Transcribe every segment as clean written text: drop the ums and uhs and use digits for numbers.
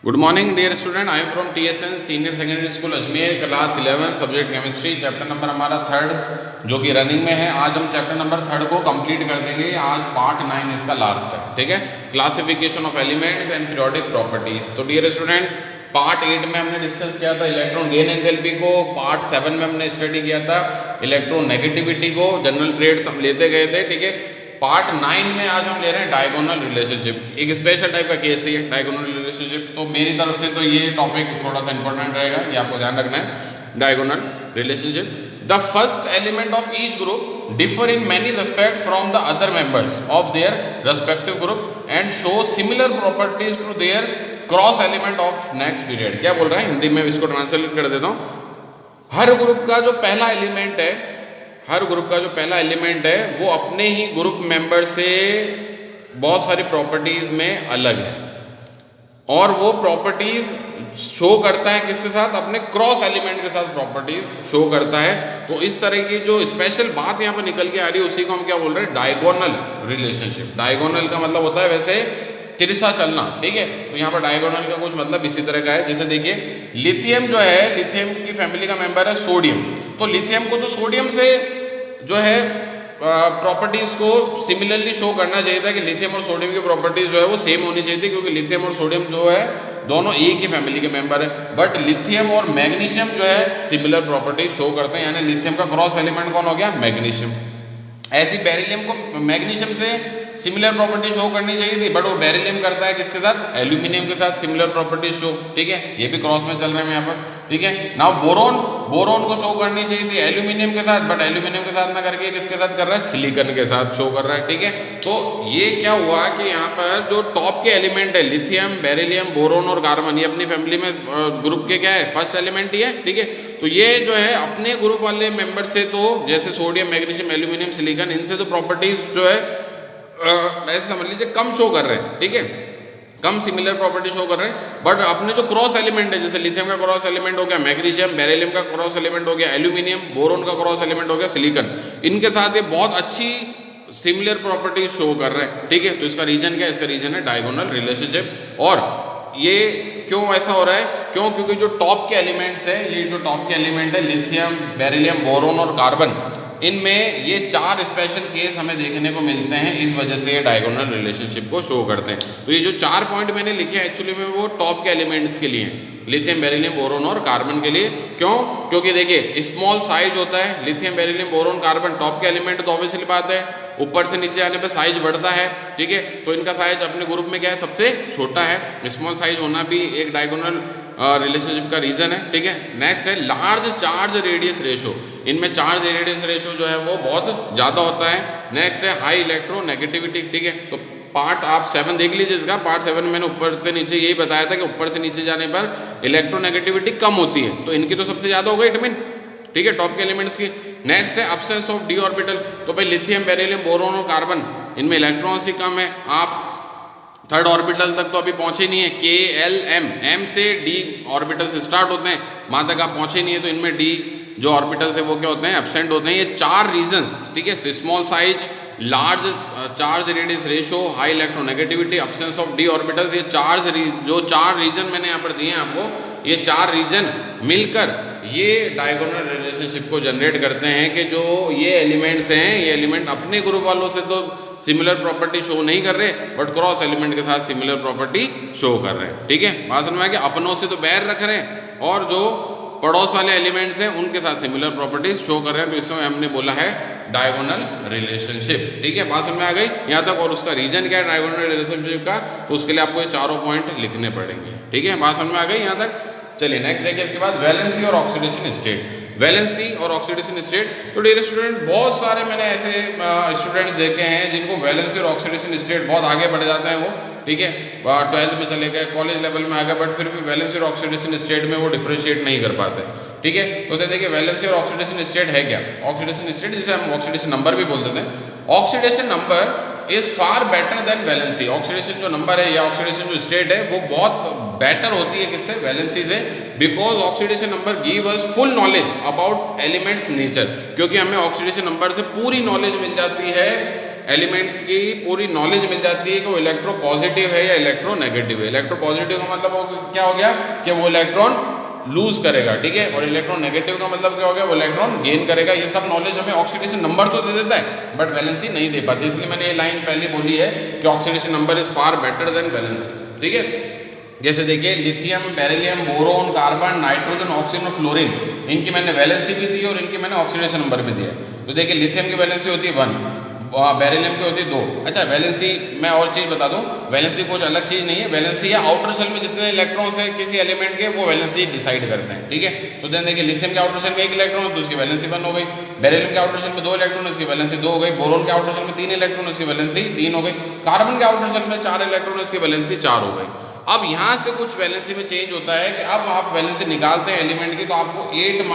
Good morning dear student, I am from TSN senior secondary school Ajmer, class 11, subject chemistry, chapter number हमारा third जो कि running में है। आज हम चैप्टर नंबर थर्ड को कंप्लीट कर देंगे। आज पार्ट 9 इसका लास्ट है, ठीक है। Classification of elements and periodic properties. तो डियर स्टूडेंट, पार्ट 8 में हमने डिस्कस किया था इलेक्ट्रॉन गेन एंथैल्पी को, पार्ट 7 में हमने स्टडी किया था इलेक्ट्रोनेगेटिविटी को, जनरल ट्रेड्स हम लेते गए थे, ठीक है। पार्ट 9 में आज हम ले रहे हैं डायगोनल रिलेशनशिप। एक स्पेशल टाइप का केस है ये डायगोनल रिलेशनशिप। तो मेरी तरफ से तो ये टॉपिक थोड़ा सा इंपॉर्टेंट रहेगा, ये आपको ध्यान रखना है। Diagonal relationship, the first element of each group differ in many respect from the other members of their respective group and show similar properties to their cross element of next period. क्या बोल रहा है हिंदी में, इसको translate कर देता हूँ। हर group का जो पहला एलिमेंट है, हर ग्रुप का जो पहला एलिमेंट है वो अपने ही ग्रुप मेंबर से बहुत सारी प्रॉपर्टीज में अलग है, और वो प्रॉपर्टीज शो करता है किसके साथ, अपने क्रॉस एलिमेंट के साथ प्रॉपर्टीज शो करता है। तो इस तरह की जो स्पेशल बात यहाँ पर निकल के आ रही है उसी को हम क्या बोल रहे हैं, डायगोनल रिलेशनशिप। डायगोनल का मतलब होता है वैसे तिरछा चलना, ठीक है। तो यहाँ पर डायगोनल का कुछ मतलब इसी तरह का है। जैसे देखिए, लिथियम जो है, लिथियम की फैमिली का मेंबर है सोडियम। तो लिथियम को तो सोडियम से जो है प्रॉपर्टीज को सिमिलरली शो करना चाहिए था कि लिथियम और सोडियम की प्रॉपर्टीज जो है वो सेम होनी चाहिए थी, क्योंकि लिथियम और सोडियम जो है दोनों एक ही फैमिली के मेंबर है। बट लिथियम और मैग्नीशियम जो है सिमिलर प्रॉपर्टीज शो करते हैं, यानी लिथियम का क्रॉस एलिमेंट कौन हो गया, मैग्नीशियम। ऐसी बेरिलियम को मैग्नीशियम से सिमिलर प्रॉपर्टी शो करनी चाहिए थी, बट वो बेरिलियम करता है किसके साथ, एल्यूमिनियम के साथ सिमिलर प्रॉपर्टी शो, ठीक है। ये भी क्रॉस में चल रहे हैं यहाँ पर, ठीक है। नाउ बोरोन, बोरोन को शो करनी चाहिए थी एल्यूमिनियम के साथ, बट एल्यूमिनियम के साथ ना करके किसके साथ कर रहा है, सिलिकॉन के साथ शो कर रहा है, ठीक है। तो ये क्या हुआ कि यहाँ पर जो टॉप के एलिमेंट है लिथियम, बेरिलियम, बोरोन और कार्बन, ये अपनी फैमिली में ग्रुप के क्या है, फर्स्ट एलिमेंट ही है, ठीक है। तो ये जो है अपने ग्रुप वाले मेंबर से, तो जैसे सोडियम, मैग्नीशियम, एल्यूमिनियम, सिलिकॉन, इनसे तो प्रॉपर्टीज जो है ऐसे समझ लीजिए कम शो कर रहे हैं, ठीक है, कम सिमिलर प्रॉपर्टी शो कर रहे हैं। बट अपने जो क्रॉस एलिमेंट है, जैसे लिथियम का क्रॉस एलिमेंट हो गया मैग्नीशियम, बेरिलियम का क्रॉस एलिमेंट हो गया एल्यूमिनियम, बोरोन का क्रॉस एलिमेंट हो गया सिलिकॉन, इनके साथ ये बहुत अच्छी सिमिलर प्रॉपर्टी शो कर रहे हैं, ठीक है। तो इसका रीजन क्या है, इसका रीजन है डायगोनल रिलेशनशिप। और ये क्यों ऐसा हो रहा है, क्यों, क्योंकि जो टॉप के एलिमेंट्स है, ये जो टॉप के एलिमेंट है लिथियम, बेरिलियम, बोरोन और कार्बन, इनमें ये चार स्पेशल केस हमें देखने को मिलते हैं, इस वजह से ये डायगोनल रिलेशनशिप को शो करते हैं। तो ये जो चार पॉइंट मैंने लिखे हैं एक्चुअली में वो टॉप के एलिमेंट्स के लिए हैं, लिथियम, बेरिलियम, बोरोन और कार्बन के लिए। क्यों, क्योंकि देखिए स्मॉल साइज होता है, lithium, beryllium, boron, carbon top के एलिमेंट, तो ऑब्वियसली बात है ऊपर से नीचे आने पे साइज बढ़ता है, ठीक है। तो इनका साइज अपने ग्रुप में क्या है, सबसे छोटा है। स्मॉल साइज होना भी एक डायगोनल रिलेशनशिप का रीजन है, ठीक है। नेक्स्ट है लार्ज चार्ज रेडियस रेशो, इनमें चार्ज रेडियस रेशो जो है वो बहुत ज़्यादा होता है। नेक्स्ट है हाई इलेक्ट्रोनेगेटिविटी, ठीक है। तो पार्ट आप 7 देख लीजिए इसका, पार्ट 7 में मैंने ऊपर से नीचे यही बताया था कि ऊपर से नीचे जाने पर इलेक्ट्रोनेगेटिविटी कम होती है, तो इनकी तो सबसे ज़्यादा होगा इट मीन, ठीक है, टॉप के एलिमेंट्स की। नेक्स्ट है एब्सेंस ऑफ डी ऑर्बिटल, तो भाई लिथियम, बेरिलियम, बोरोन और कार्बन, इनमें इलेक्ट्रॉन्स ही कम है। आप थर्ड ऑर्बिटल तक तो अभी पहुंचे नहीं है, के एल एम, एम से डी ऑर्बिटल से स्टार्ट होते हैं, वहां तक आप पहुंचे नहीं है, तो इनमें डी जो ऑर्बिटल्स है वो क्या होते हैं, एब्सेंट होते हैं। ये चार रीजंस, ठीक है, small size, large charge radius ratio, high electronegativity, absence of D orbitals, ये जो चार रीजन मैंने यहाँ पर दिए हैं आपको, ये चार रीजन मिलकर ये डायगोनल रिलेशनशिप को जनरेट करते हैं कि जो ये एलिमेंट्स हैं, ये एलिमेंट अपने ग्रुप वालों से तो सिमिलर प्रॉपर्टी शो नहीं कर रहे, बट क्रॉस एलिमेंट के साथ सिमिलर प्रॉपर्टी शो कर रहे हैं, ठीक है। बात समझ में आ गया, अपनों से तो बैर रख रहे हैं और जो पड़ोस वाले एलिमेंट्स हैं उनके साथ सिमिलर प्रॉपर्टीज शो कर रहे हैं, तो इसमें हमने बोला है डायगोनल रिलेशनशिप, ठीक है। बात समझ में आ गई यहाँ तक। और उसका रीजन क्या है डायगोनल रिलेशनशिप का, तो उसके लिए आपको ये चारों पॉइंट लिखने पड़ेंगे, ठीक है। बात समझ में आ गई यहाँ तक। चलिए नेक्स्ट देखिए, इसके बाद वैलेंसी और ऑक्सीडेशन स्टेट। वैलेंसी और ऑक्सीडेशन स्टेट, तो डियर स्टूडेंट बहुत सारे मैंने ऐसे स्टूडेंट्स देखे हैं जिनको वैलेंसी और ऑक्सीडेशन स्टेट बहुत आगे बढ़ जाते हैं वो, ठीक है, 12th में चले गए, कॉलेज लेवल में आ गए, बट फिर भी वैलेंसी और ऑक्सीडेशन स्टेट में वो डिफरेंशिएट नहीं कर पाते, ठीक है। तो देखिए वैलेंसी और ऑक्सीडेशन स्टेट है क्या, ऑक्सीडेशन स्टेट जिसे हम ऑक्सीडेशन नंबर भी बोल देते हैं, oxidation number is far better than valency. Oxidation जो नंबर है या ऑक्सीडेशन जो स्टेट है वो बहुत बेटर होती है किससे, वैलेंसी से, because oxidation number give us full knowledge about elements nature, क्योंकि हमें ऑक्सीडेशन नंबर से पूरी नॉलेज मिल जाती है एलिमेंट्स की पूरी नॉलेज मिल जाती है कि वो इलेक्ट्रो पॉजिटिव है या इलेक्ट्रो नेगेटिव है। इलेक्ट्रो पॉजिटिव का मतलब क्या हो गया कि वो इलेक्ट्रॉन लूज करेगा, ठीक है, और इलेक्ट्रॉन नेगेटिव का मतलब क्या हो गया, वो इलेक्ट्रॉन गेन करेगा। ये सब नॉलेज हमें ऑक्सीडेशन नंबर तो दे देता है बट वैलेंसी नहीं दे पाती, इसलिए मैंने ये लाइन पहले बोली है कि oxidation number is far better than valency, ठीक है। जैसे देखिए lithium, beryllium, boron, carbon, nitrogen, oxygen और फ्लोरीन, इनकी मैंने वैलेंसी भी दी और इनकी मैंने ऑक्सीडेशन नंबर भी दिया। तो देखिए लिथियम की वैलेंसी होती है 1, बेरिलियम की होती है 2। अच्छा वैलेंसी मैं और चीज़ बता दूं, वैलेंसी कुछ अलग चीज़ नहीं है, वैलेंसी है आउटर शेल में जितने इलेक्ट्रॉन्स है किसी एलिमेंट के वो वैलेंसी डिसाइड करते हैं, ठीक है। तो देन देखिए लिथियम के आउटर शेल में 1 इलेक्ट्रॉन है तो उसकी वैलेंसी 1 हो गई, बेरिलियम के आउटर शेल में 2 इलेक्ट्रॉन है उसकी वैलेंसी 2 हो गई, बोरोन के आउटर शेल में 3 इलेक्ट्रॉन है उसकी वैलेंसी 3 हो गई, कार्बन के आउटर शेल में 4 इलेक्ट्रॉन है उसकी वैलेंसी 4 हो गई। अब यहाँ से कुछ वैलेंसी में चेंज होता है कि अब आप वैलेंसी निकालते हैं एलिमेंट की तो आपको 8 -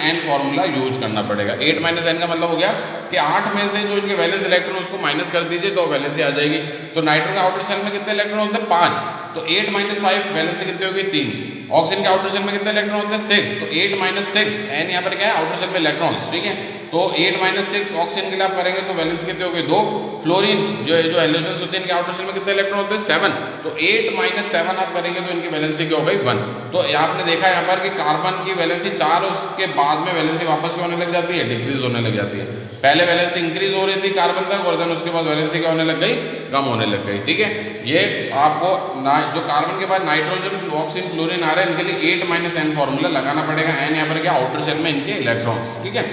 n फॉर्मूला यूज करना पड़ेगा। 8 - n का मतलब हो गया कि 8 में से जो इनके वैलेंस इलेक्ट्रॉन उसको माइनस कर दीजिए तो वैलेंसी आ जाएगी। तो नाइट्रो के आउटर शेल में कितने इलेक्ट्रॉन होते हैं 5, तो 8 - 5 वैलेंसी कितनी होगी 3। ऑक्सीजन के आउटर शेल में कितने इलेक्ट्रॉन होते हैं 6, तो 8 - 6 n यहाँ पर क्या है आउटर शेल में इलेक्ट्रॉन्स, ठीक है। तो 8 - 6 ऑक्सीजन के लिए आप करेंगे तो वैलेंसी कितनी होगी 2। फ्लोरीन जो हैलोजन्स होते हैं इनके आउटर शेल में कितने इलेक्ट्रॉन होते हैं 7, तो 8 - 7 आप करेंगे तो इनकी वैलेंसी क्या हो गई 1। तो आपने देखा यहाँ पर कि कार्बन की वैलेंसी 4 उसके बाद में वैलेंसी वापस क्या होने लग जाती है, डिक्रीज होने लग जाती है। पहले वैलेंसी इंक्रीज हो रही थी कार्बन तक और देन उसके बाद वैलेंसी क्या होने लग गई, कम होने लग गई, ठीक है। ये आपको जो कार्बन के बाद नाइट्रोजन, ऑक्सीजन, फ्लोरीन आ रहा है इनके लिए 8 - n फॉर्मूला लगाना पड़ेगा। n यहाँ पर क्या आउटर शेल में इनके इलेक्ट्रॉन्स, ठीक है।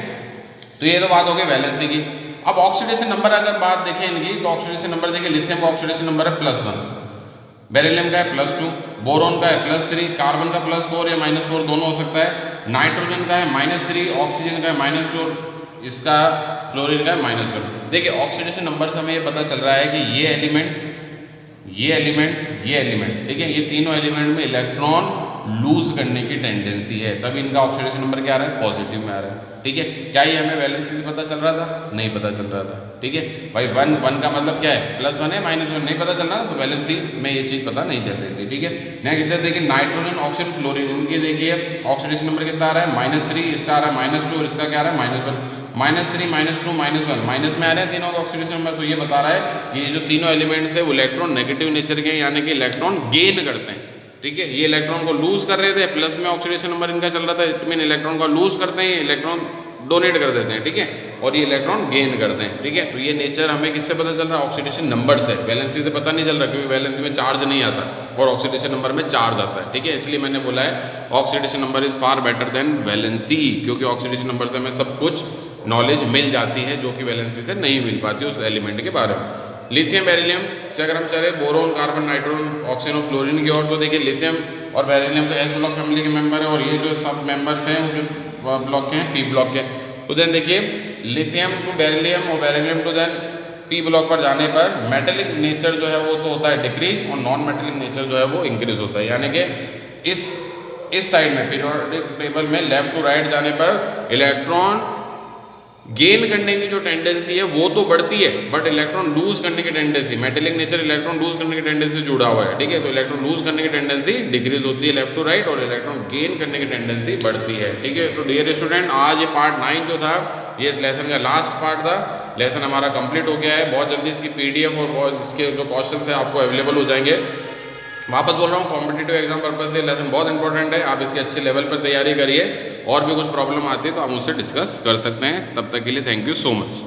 तो ये तो बात हो गई वैलेंसी की। अब ऑक्सीडेशन नंबर अगर बात देखें इनकी तो ऑक्सीडेशन नंबर देखिए लिथियम का ऑक्सीडेशन नंबर है +1, बेरिलियम का है +2, बोरोन का है +3, कार्बन का +4 या -4 दोनों हो सकता है, नाइट्रोजन का है -3, ऑक्सीजन का है -2, इसका फ्लोरीन का है -1। देखिए ऑक्सीडेशन नंबर से हमें ये पता चल रहा है कि ये एलिमेंट, ये एलिमेंट, ये एलिमेंट, ठीक है, ये तीनों एलिमेंट में इलेक्ट्रॉन लूज करने की टेंडेंसी है, तभी इनका ऑक्सीडेशन नंबर क्या आ रहा है पॉजिटिव में आ रहा है, ठीक है। क्या ये हमें वैलेंसी से पता चल रहा था, नहीं पता चल रहा था, ठीक है भाई। 1 का मतलब क्या है +1 है -1 नहीं पता चल रहा तो वैलेंसी में ये चीज़ पता नहीं चल रही थी, ठीक है। नेक्स्ट देखिए नाइट्रोजन, ऑक्सीजन, फ्लोरीन, इनके देखिए ऑक्सीडेशन नंबर कितना आ रहा है -3, इसका आ रहा है -2 और इसका क्या आ रहा है -1। -3, -2, -1 माइनस में आ रहे हैं तीनों का ऑक्सीडेशन नंबर, तो ये बता रहा है कि ये जो तीनों एलिमेंट्स है वो इलेक्ट्रॉन नेगेटिव नेचर के यानी कि इलेक्ट्रॉन गेन करते हैं, ठीक है। ये इलेक्ट्रॉन को लूज कर रहे थे, प्लस में ऑक्सीडेशन नंबर इनका चल रहा था, इट मीन इलेक्ट्रॉन को लूज करते हैं, इलेक्ट्रॉन डोनेट कर देते हैं, ठीक है, और ये इलेक्ट्रॉन गेन करते हैं, ठीक है। तो ये नेचर हमें किससे पता चल रहा है, ऑक्सीडेशन नंबर से, वैलेंसी से पता नहीं चल रहा क्योंकि वैलेंसी में चार्ज नहीं आता और ऑक्सीडेशन नंबर में चार्ज आता है, ठीक है। इसलिए मैंने बोला है oxidation number is far better than valency, क्योंकि ऑक्सीडेशन नंबर से हमें सब कुछ नॉलेज मिल जाती है जो कि वैलेंसी से नहीं मिल पाती उस एलिमेंट के बारे में। लिथियम, बेरिलियम से अगर हम चले बोरोन, कार्बन, नाइट्रोजन, ऑक्सीजन और फ्लोरीन की ओर, तो देखिए लिथियम और बेरिलियम तो एस ब्लॉक फैमिली के मेंबर है और ये जो सब मेंबर्स हैं वो किस ब्लॉक के हैं, पी ब्लॉक के। तो देन देखिए लिथियम टू बेरिलियम और beryllium to then P block पर जाने पर मेटेलिक नेचर जो है वो तो होता है डिक्रीज और नॉन मेटेलिक नेचर जो है वो इंक्रीज होता है, यानी कि इस साइड में पीरियोडिक टेबल में लेफ्ट टू राइट जाने पर इलेक्ट्रॉन गेन करने की जो टेंडेंसी है वो तो बढ़ती है बट इलेक्ट्रॉन लूज करने की tendency, metallic nature electron lose करने की टेंडेंसी से जुड़ा हुआ है, ठीक है। तो इलेक्ट्रॉन लूज करने की टेंडेंसी डिक्रीज होती है लेफ्ट टू राइट और इलेक्ट्रॉन गेन करने की टेंडेंसी बढ़ती है, ठीक है। तो डियर स्टूडेंट आज ये पार्ट 9 जो था ये इस लेसन का लास्ट पार्ट था। लेसन हमारा कंप्लीट हो गया है, बहुत जल्दी इसकी PDF और बहुत इसके जो क्वेश्चन है आपको अवेलेबल हो जाएंगे। वापस बोल रहा हूँ कॉम्पिटिटिव एग्जाम पर्पज से लेसन बहुत इंपॉर्टेंट है, आप इसके अच्छे लेवल पर तैयारी करिए और भी कुछ प्रॉब्लम आती है तो आप मुझसे डिस्कस कर सकते हैं। तब तक के लिए थैंक यू सो मच।